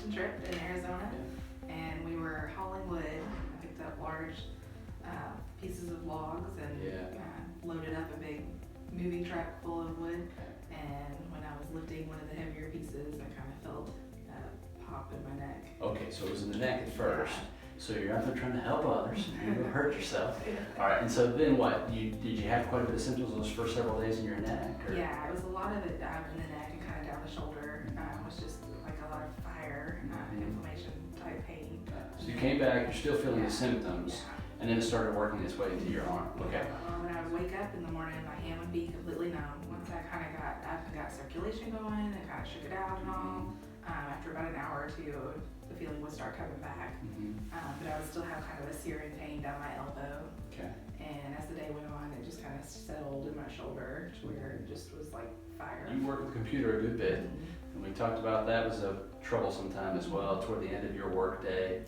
fishing trip in Arizona, and we were hauling wood. I picked up large pieces of logs and loaded up a big moving truck full of wood. And when I was lifting one of the heavier pieces, I kind of felt a pop in my neck. Okay, so it was in the neck at first. So you're out there trying to help others, you're gonna hurt yourself. All right, and so then what? Did you have quite a bit of symptoms those first several days in your neck? Or? Yeah, it was a lot of it down in the neck and kind of down the shoulder. It was just like a lot of fire, inflammation type pain. So you came back, you're still feeling the symptoms, and then it started working its way into your arm. Okay. When I would wake up in the morning, my hand would be completely numb. Once I kind of got circulation going and kind of shook it out and all, after about an hour or two, the feeling would start coming back. But I would still have kind of a searing pain down my elbow. Okay. And as the day went on, it just kind of settled in my shoulder to where it just was like fire. You worked with the computer a good bit, and we talked about that was a troublesome time as well. Toward the end of your work day,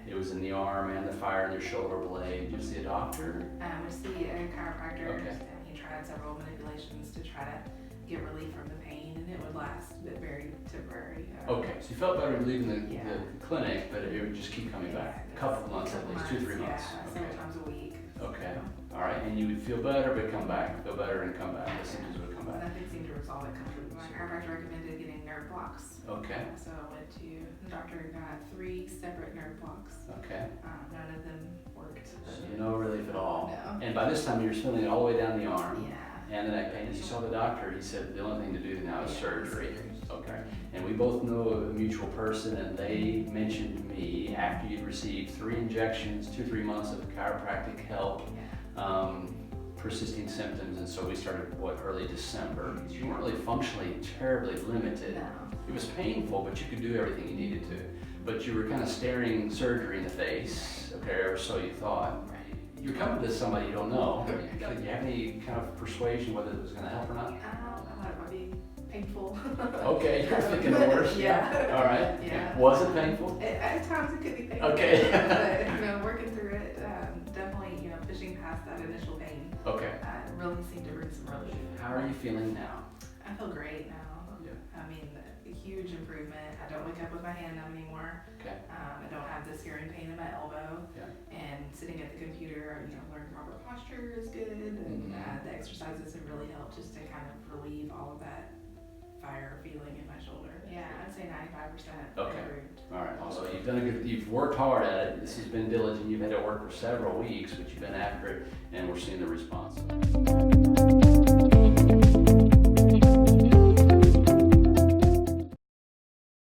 it was in the arm and the fire in your shoulder blade. Did you see a doctor? We see a chiropractor, Okay. and he tried several manipulations to try to get relief from the pain, and it would last, but very temporary. Okay, so you felt better leaving the clinic, but it would just keep coming back. A couple of months at least, 2-3 months. Several times a week. Okay, all right, and you would feel better, but come back, feel better and come back. The symptoms would come back. Nothing seemed to resolve it completely. My chiropractor recommended getting nerve blocks. Okay. So I went to the doctor and got 3 separate nerve blocks. Okay. None of them worked. So no relief at all. No. And by this time, you're feeling it all the way down the arm. Yeah. And the neck pain. As you saw the doctor, he said the only thing to do now is surgery. Okay. And we both know a mutual person, and they mentioned to me after you'd received 3 injections, 2-3 months of chiropractic help, persisting symptoms, and so we started early December. You weren't really functionally terribly limited. No. It was painful, but you could do everything you needed to. But you were kind of staring surgery in the face, okay, or so you thought. You're coming to somebody you don't know. Do you have any kind of persuasion whether it was going to help or not? I thought it might be painful. Okay, you're thinking the worst. Yeah. All right. Yeah. Was it painful? At times it could be painful. Okay. But working through it, definitely pushing past that initial pain. Okay. Really seemed to bring some relief. How are you feeling now? I feel great now. Yeah. I mean, a huge improvement. I don't wake up with my hand numb anymore. Okay. I don't have this searing pain in my elbow. Yeah. And sitting at the computer, learning proper posture is good, and the exercises have really helped just to kind of relieve all of that fire feeling in my shoulder. Yeah, I'd say 95% improved. All right. Also, you've worked hard at it. This has been diligent. You've had to work for several weeks, but you've been after it, and we're seeing the response.